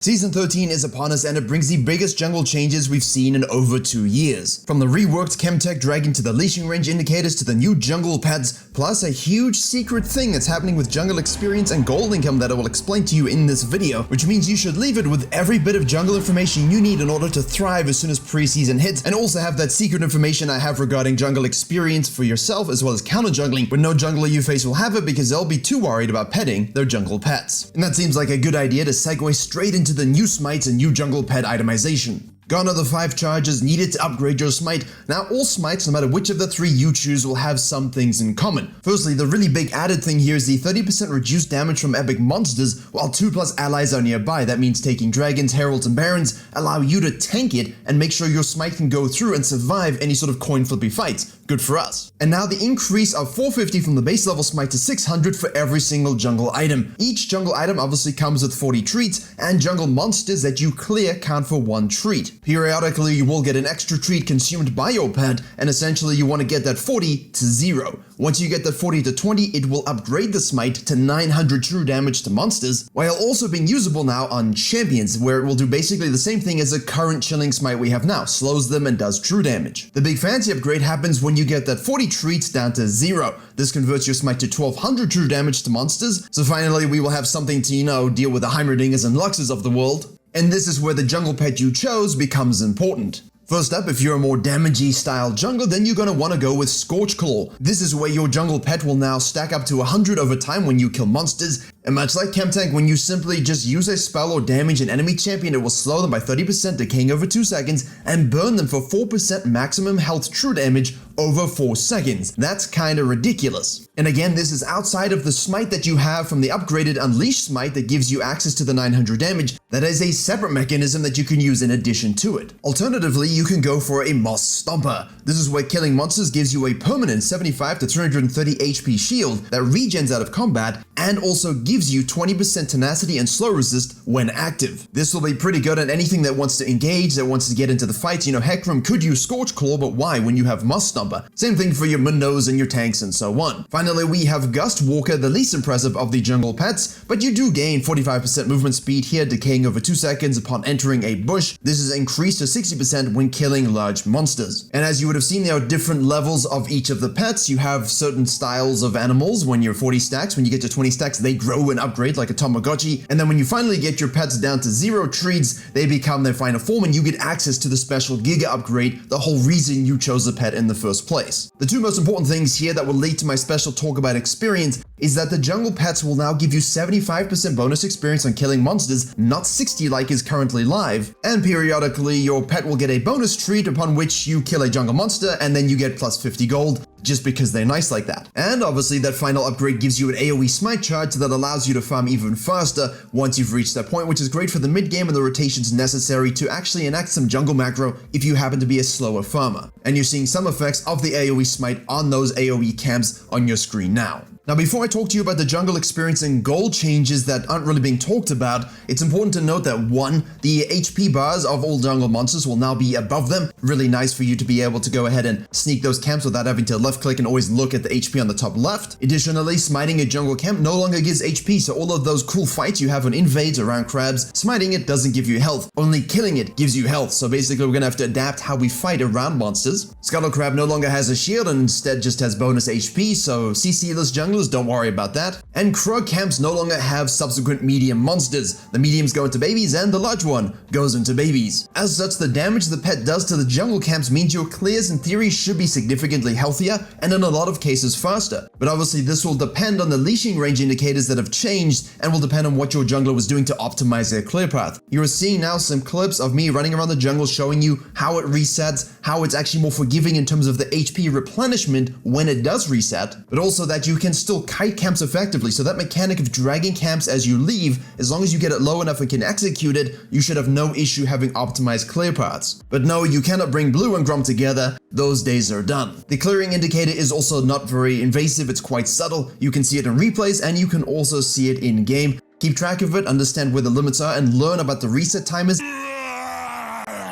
Season 13 is upon us and it brings the biggest jungle changes we've seen in over 2 years. From the reworked Chemtech Dragon to the leashing range indicators to the new jungle pets, plus a huge secret thing that's happening with jungle experience and gold income that I will explain to you in this video, which means you should leave it with every bit of jungle information you need in order to thrive as soon as preseason hits, and also have that secret information I have regarding jungle experience for yourself as well as counter jungling, but no jungler you face will have it because they'll be too worried about petting their jungle pets. And that seems like a good idea to segue straight into the new smites and new jungle pet itemization. Gone are the 5 charges needed to upgrade your smite. Now all smites, no matter which of the 3 you choose, will have some things in common. Firstly, the really big added thing here is the 30% reduced damage from epic monsters while 2+ allies are nearby. That means taking dragons, heralds, and barons allow you to tank it and make sure your smite can go through and survive any sort of coin flippy fights. Good for us. And now the increase of 450 from the base level smite to 600 for every single jungle item. Each jungle item obviously comes with 40 treats, and jungle monsters that you clear count for 1 treat. Periodically, you will get an extra treat consumed by your pet, and essentially you want to get that 40 to 0. Once you get that 40 to 20, it will upgrade the smite to 900 true damage to monsters, while also being usable now on champions, where it will do basically the same thing as the current chilling smite we have now, slows them and does true damage. The big fancy upgrade happens when you get that 40 treats down to 0. This converts your smite to 1200 true damage to monsters, so finally we will have something to, deal with the Heimerdingers and Luxes of the world. And this is where the jungle pet you chose becomes important. First up, if you're a more damagey style jungle, then you're going to want to go with Scorch Claw. This is where your jungle pet will now stack up to 100 over time when you kill monsters, and much like Chemtech, when you simply just use a spell or damage an enemy champion, it will slow them by 30%, decaying over 2 seconds, and burn them for 4% maximum health true damage over 4 seconds. That's kinda ridiculous. And again, this is outside of the smite that you have from the upgraded Unleash smite that gives you access to the 900 damage. That is a separate mechanism that you can use in addition to it. Alternatively, you can go for a Moss Stomper. This is where killing monsters gives you a permanent 75 to 330 HP shield that regens out of combat and also gives you 20% tenacity and slow resist when active. This will be pretty good at anything that wants to engage, that wants to get into the fight. Hecarim could use Scorch Claw, but why when you have Moss Stomper? Same thing for your Mundos and your tanks and so on. Finally, we have Gust Walker, the least impressive of the jungle pets, but you do gain 45% movement speed here, decaying over 2 seconds upon entering a bush. This is increased to 60% when killing large monsters. And as you would have seen, there are different levels of each of the pets. You have certain styles of animals. When you're 40 stacks, when you get to 20 stacks, they grow and upgrade like a Tamagotchi. And then when you finally get your pets down to 0 treats, they become their final form and you get access to the special Giga upgrade, the whole reason you chose the pet in the first place. The 2 most important things here that will lead to my special talk about experience is that the jungle pets will now give you 75% bonus experience on killing monsters, not 60 like is currently live, and periodically your pet will get a bonus treat upon which you kill a jungle monster and then you get plus 50 gold just because they're nice like that. And obviously that final upgrade gives you an AoE smite charge that allows you to farm even faster once you've reached that point, which is great for the mid game and the rotations necessary to actually enact some jungle macro if you happen to be a slower farmer. And you're seeing some effects of the AoE smite on those AoE camps on your screen now. Now, before I talk to you about the jungle experience and gold changes that aren't really being talked about, it's important to note that 1, the HP bars of all jungle monsters will now be above them. Really nice for you to be able to go ahead and sneak those camps without having to left click and always look at the HP on the top left. Additionally, smiting a jungle camp no longer gives HP, so all of those cool fights you have on invades around crabs, smiting it doesn't give you health. Only killing it gives you health, so basically we're gonna have to adapt how we fight around monsters. Scuttle Crab no longer has a shield and instead just has bonus HP, so CC-less junglers, don't worry about that. And Krug camps no longer have subsequent medium monsters. The mediums go into babies and the large one goes into babies. As such, the damage the pet does to the jungle camps means your clears in theory should be significantly healthier and in a lot of cases faster. But obviously this will depend on the leashing range indicators that have changed and will depend on what your jungler was doing to optimize their clear path. You're seeing now some clips of me running around the jungle showing you how it resets, how it's actually more forgiving in terms of the HP replenishment when it does reset, but also that you can still kite camps effectively, so that mechanic of dragging camps as you leave, as long as you get it low enough and can execute it, you should have no issue having optimized clear paths. But no, you cannot bring Blue and Grom together, those days are done. The clearing indicator is also not very invasive, it's quite subtle, you can see it in replays and you can also see it in game. Keep track of it, understand where the limits are, and learn about the reset timers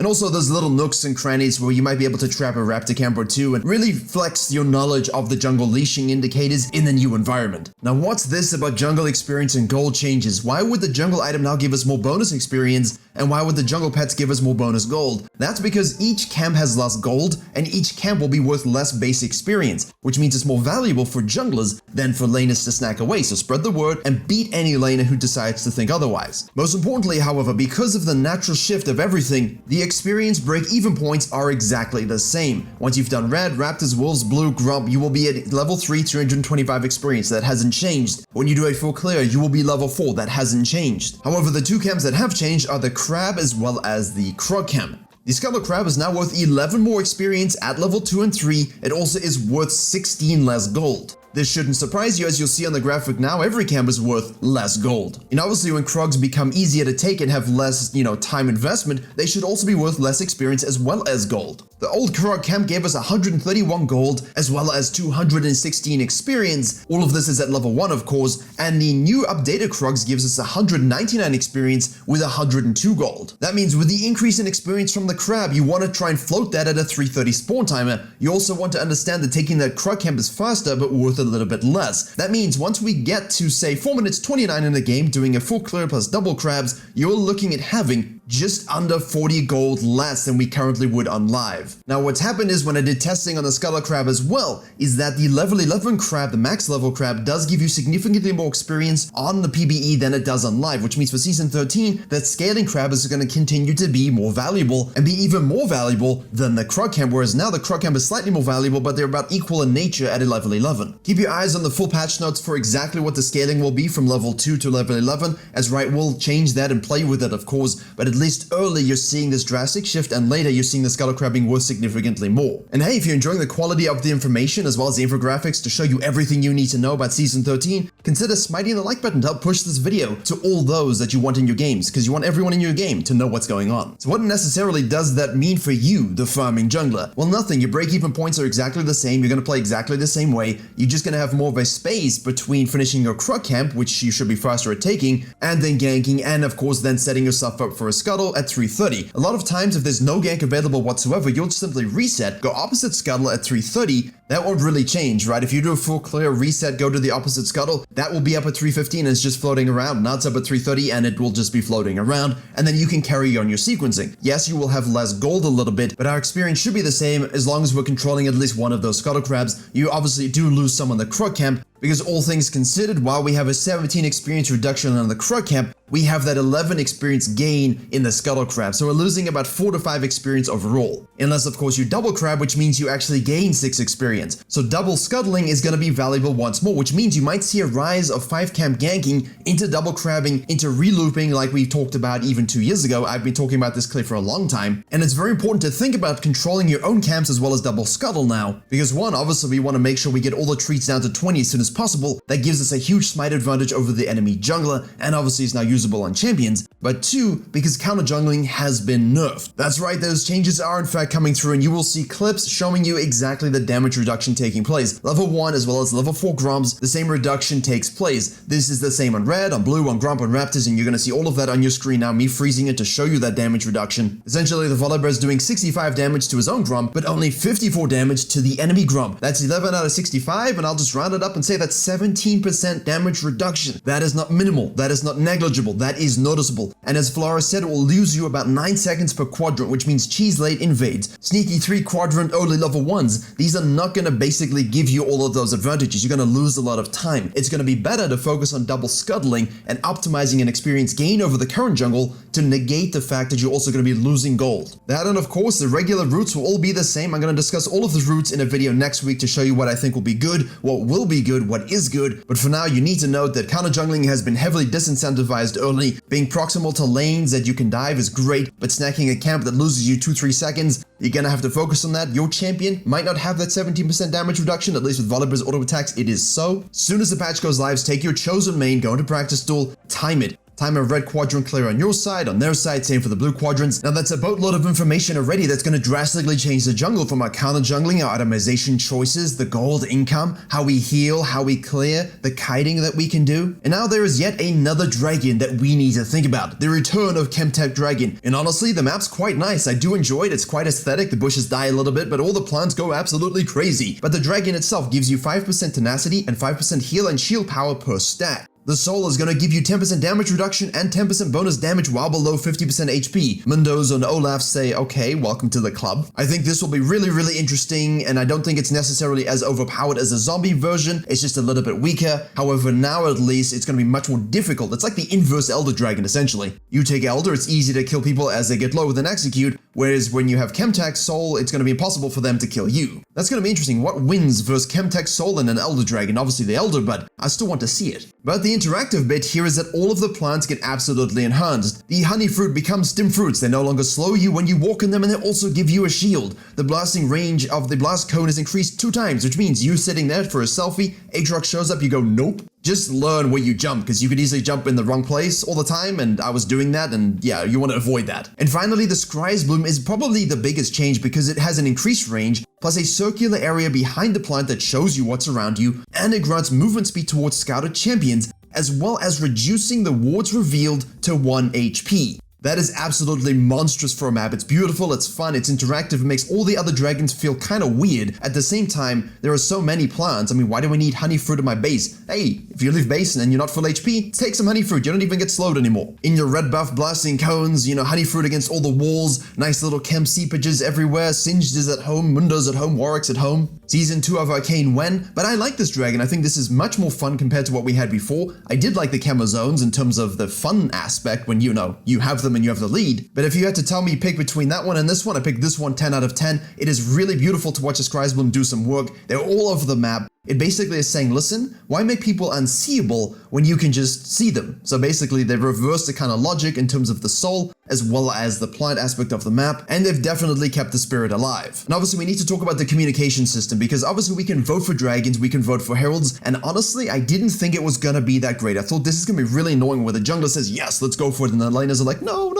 And also there's little nooks and crannies where you might be able to trap a raptor camp or two and really flex your knowledge of the jungle leashing indicators in the new environment. Now what's this about jungle experience and gold changes? Why would the jungle item now give us more bonus experience, and why would the jungle pets give us more bonus gold? That's because each camp has less gold, and each camp will be worth less base experience, which means it's more valuable for junglers than for laners to snack away, so spread the word and beat any laner who decides to think otherwise. Most importantly, however, because of the natural shift of everything, the experience break-even points are exactly the same. Once you've done red, raptors, wolves, blue, grump, you will be at level 3 325 experience. That hasn't changed. When you do a full clear, you will be level 4. That hasn't changed. However, the two camps that have changed are the crab as well as the krug camp. The Scuttle Crab is now worth 11 more experience at level 2 and 3. It also is worth 16 less gold. This shouldn't surprise you, as you'll see on the graphic now, every camp is worth less gold. And obviously when Krugs become easier to take and have less, time investment, they should also be worth less experience as well as gold. The old Krug camp gave us 131 gold as well as 216 experience. All of this is at level 1 of course, and the new updated Krugs gives us 199 experience with 102 gold. That means with the increase in experience from the crab, you want to try and float that at a 330 spawn timer. You also want to understand that taking that Krug camp is faster but worth a little bit less. That means once we get to say 4 minutes 29 in the game doing a full clear plus double crabs, you're looking at having just under 40 gold less than we currently would on live. Now what's happened is when I did testing on the Scuttle Crab as well, is that the level 11 crab, the max level crab, does give you significantly more experience on the PBE than it does on live, which means for season 13, that scaling crab is going to continue to be more valuable and be even more valuable than the Krug camp, whereas now the Krug camp is slightly more valuable, but they're about equal in nature at a level 11. Keep your eyes on the full patch notes for exactly what the scaling will be from level 2 to level 11, as right, we'll change that and play with it of course, but at least early you're seeing this drastic shift, and later you're seeing the Scuttle Crab being worth significantly more. And hey, if you're enjoying the quality of the information as well as the infographics to show you everything you need to know about season 13, consider smiting the like button to help push this video to all those that you want in your games, because you want everyone in your game to know what's going on. So what necessarily does that mean for you, the farming jungler? Well, nothing. Your break-even points are exactly the same. You're going to play exactly the same way. You're just going to have more of a space between finishing your Krug camp, which you should be faster at taking, and then ganking, and of course then setting yourself up for a Scuttle at 330. A lot of times if there's no gank available whatsoever, you'll simply reset, go opposite Scuttle at 330. That won't really change, right? If you do a full clear reset, go to the opposite Scuttle, that will be up at 315 and it's just floating around. Now it's up at 330 and it will just be floating around, and then you can carry on your sequencing. Yes, you will have less gold a little bit, but our experience should be the same as long as we're controlling at least one of those Scuttle Crabs. You obviously do lose some on the Krug camp, because all things considered, while we have a 17 experience reduction on the Krug camp, we have that 11 experience gain in the Scuttle Crab, so we're losing about 4 to 5 experience overall. Unless of course you double crab, which means you actually gain 6 experience. So double scuttling is going to be valuable once more, which means you might see a rise of 5 camp ganking into double crabbing, into relooping like we talked about even 2 years ago. I've been talking about this clip for a long time, and it's very important to think about controlling your own camps as well as double scuttle now, because one, obviously we want to make sure we get all the treats down to 20 as soon as possible. That gives us a huge smite advantage over the enemy jungler, and obviously is now usable on champions. But 2, because counter jungling has been nerfed. That's right, those changes are in fact coming through, and you will see clips showing you exactly the damage reduction taking place. Level 1 as well as level 4 Gromps, the same reduction takes place. This is the same on red, on blue, on Gromp, on Raptors, and you're going to see all of that on your screen now, me freezing it to show you that damage reduction. Essentially, the Volibear is doing 65 damage to his own Gromp, but only 54 damage to the enemy Gromp. That's 11 out of 65, and I'll just round it up and say that's 17% damage reduction. That is not minimal, that is not negligible, that is noticeable. And as Flora said, it will lose you about 9 seconds per quadrant, which means Cheese late invades. Sneaky 3 quadrant only level 1s, these are not going to basically give you all of those advantages. You're going to lose a lot of time. It's going to be better to focus on double scuttling and optimizing an experience gain over the current jungle to negate the fact that you're also going to be losing gold. That, and of course the regular routes will all be the same. I'm going to discuss all of the routes in a video next week to show you what I think will be good, what will be good, what is good. But for now, you need to note that counter jungling has been heavily disincentivized early. Being proximal to lanes that you can dive is great, but snacking a camp that loses you 2-3 seconds, you're gonna have to focus on that. Your champion might not have that 17% damage reduction, at least with Volibear's auto attacks it is so. Soon as the patch goes live, take your chosen main, go into practice duel, time it. Time of red quadrant clear on your side, on their side, same for the blue quadrants. Now that's a boatload of information already that's going to drastically change the jungle, from our counter jungling, our itemization choices, the gold income, how we heal, how we clear, the kiting that we can do. And now there is yet another dragon that we need to think about, the return of Chemtech Dragon. And honestly, the map's quite nice. I do enjoy it. It's quite aesthetic. The bushes die a little bit, but all the plants go absolutely crazy. But the dragon itself gives you 5% tenacity and 5% heal and shield power per stack. The soul is going to give you 10% damage reduction and 10% bonus damage while below 50% HP. Mundos and Olafs say, okay, welcome to the club. I think this will be really interesting, and I don't think it's necessarily as overpowered as the zombie version. It's just a little bit weaker. However, now at least it's going to be much more difficult. It's like the inverse Elder Dragon, essentially. You take Elder, it's easy to kill people as they get low with an execute, whereas when you have Chemtech Soul, it's going to be impossible for them to kill you. That's going to be interesting. What wins versus Chemtech Soul and an Elder Dragon? Obviously the Elder, but I still want to see it. But the interactive bit here is that all of the plants get absolutely enhanced. The honey fruit becomes stim fruits. They no longer slow you when you walk in them, and they also give you a shield. The blasting range of the blast cone is increased 2 times, which means you sitting there for a selfie, Aatrox shows up, you go, nope. Just learn where you jump, because you could easily jump in the wrong place all the time, and I was doing that, and yeah, you want to avoid that. And finally, the Scry's Bloom is probably the biggest change because it has an increased range, plus a circular area behind the plant that shows you what's around you, and it grants movement speed towards scouted champions, as well as reducing the wards revealed to 1 HP. That is absolutely monstrous for a map. It's beautiful, it's fun, it's interactive, it makes all the other dragons feel kind of weird. At the same time, there are so many plants. I mean, why do we need honey fruit in my base? Hey, if you leave base and you're not full HP, take some honey fruit. You don't even get slowed anymore. In your red buff blasting cones, you know, honey fruit against all the walls, nice little chem seepages everywhere, Singed is at home, Mundo's at home, Warwick's at home. Season 2 of Arcane Wen, but I like this dragon. I think this is much more fun compared to what we had before. I did like the camo zones in terms of the fun aspect when, you know, you have them and you have the lead. But if you had to tell me pick between that one and this one, I picked this one 10 out of 10. It is really beautiful to watch a Scry's Bloom do some work. They're all over the map. It basically is saying, listen, why make people unseeable when you can just see them? So basically they've reversed the kind of logic in terms of the soul as well as the plant aspect of the map, and they've definitely kept the spirit alive. And obviously we need to talk about the communication system, because obviously we can vote for dragons, we can vote for heralds, and honestly I didn't think it was gonna be that great. I thought this is gonna be really annoying where the jungler says, yes, let's go for it, and the laners are like, no.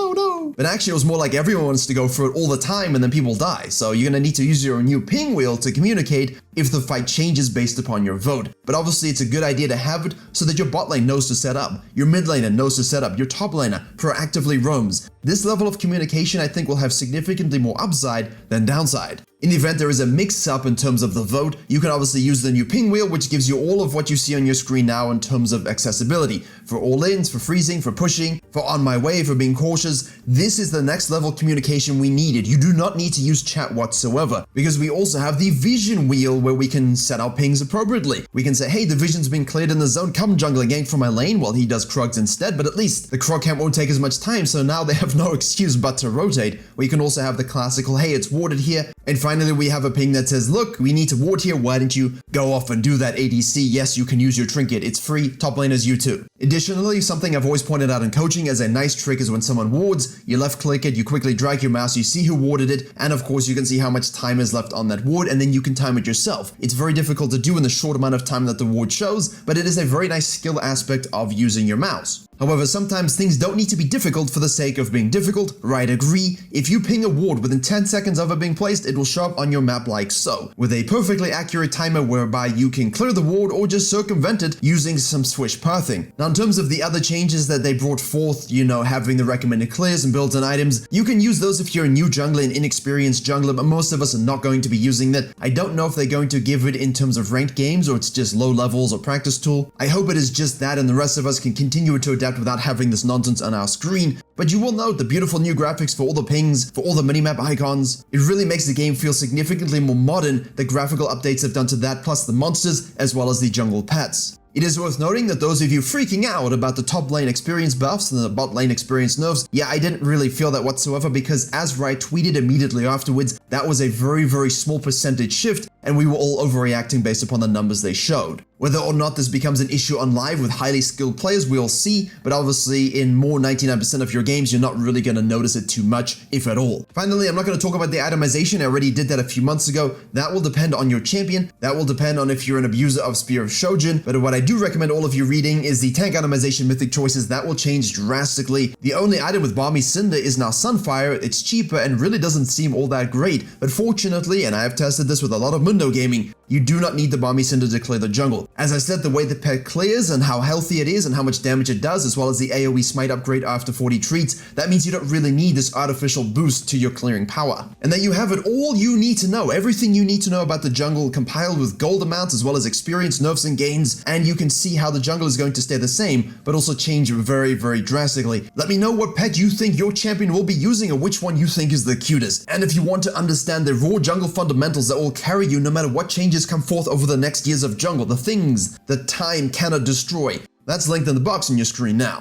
But actually it was more like everyone wants to go for it all the time and then people die. So you're gonna need to use your new ping wheel to communicate if the fight changes based upon your vote. But obviously it's a good idea to have it so that your bot lane knows to set up, your mid laner knows to set up, your top laner proactively roams. This level of communication I think will have significantly more upside than downside. In the event there is a mix-up in terms of the vote, you can obviously use the new ping wheel, which gives you all of what you see on your screen now in terms of accessibility. For all-ins, for freezing, for pushing, for on my way, for being cautious. This is the next level communication we needed. You do not need to use chat whatsoever, because we also have the vision wheel where we can set our pings appropriately. We can say, hey, the vision's been cleared in the zone, come jungler gank from my lane while he does Krugs instead, but at least the Krog camp won't take as much time, so now they have no excuse but to rotate. We can also have the classical, hey, it's warded here. And finally, we have a ping that says, look, we need to ward here, why don't you go off and do that ADC? Yes, you can use your trinket, it's free, top laners you too. Additionally, something I've always pointed out in coaching as a nice trick is when someone wards, you left click it, you quickly drag your mouse, you see who warded it, and of course you can see how much time is left on that ward, and then you can time it yourself. It's very difficult to do in the short amount of time that the ward shows, but it is a very nice skill aspect of using your mouse. However, sometimes things don't need to be difficult for the sake of being difficult, right? Agree. If you ping a ward within 10 seconds of it being placed, it will show up on your map like so, with a perfectly accurate timer whereby you can clear the ward or just circumvent it using some swish pathing. Now, in terms of the other changes that they brought forth, you know, having the recommended clears and builds and items, you can use those if you're a new jungler, an inexperienced jungler, but most of us are not going to be using that. I don't know if they're going to give it in terms of ranked games or it's just low levels or practice tool. I hope it is just that and the rest of us can continue to adapt without having this nonsense on our screen. But you will note the beautiful new graphics for all the pings, for all the minimap icons. It really makes the game feel significantly more modern. The graphical updates have done to that, plus the monsters, as well as the jungle pets. It is worth noting that those of you freaking out about the top lane experience buffs and the bot lane experience nerfs, yeah, I didn't really feel that whatsoever because as Riot tweeted immediately afterwards, that was a very small percentage shift and we were all overreacting based upon the numbers they showed. Whether or not this becomes an issue on live with highly skilled players, we'll see, but obviously in more 99% of your games, you're not really going to notice it too much, if at all. Finally, I'm not going to talk about the itemization. I already did that a few months ago. That will depend on your champion. That will depend on if you're an abuser of Spear of Shojin, but what I do recommend all of you reading is the tank itemization mythic choices. That will change drastically. The only item with Balmy Cinder is now Sunfire. It's cheaper and really doesn't seem all that great, but fortunately, and I have tested this with a lot of Mundo gaming, you do not need the Balmy Cinder to clear the jungle. As I said, the way the pet clears and how healthy it is and how much damage it does, as well as the AoE smite upgrade after 40 treats, that means you don't really need this artificial boost to your clearing power. And that you have it all you need to know, everything you need to know about the jungle compiled with gold amounts as well as experience, nerfs, and gains, and you can see how the jungle is going to stay the same, but also change very, very drastically. Let me know what pet you think your champion will be using or which one you think is the cutest. And if you want to understand the raw jungle fundamentals that will carry you no matter what changes come forth over the next years of jungle, the things that time cannot destroy, that's linked in the box on your screen now.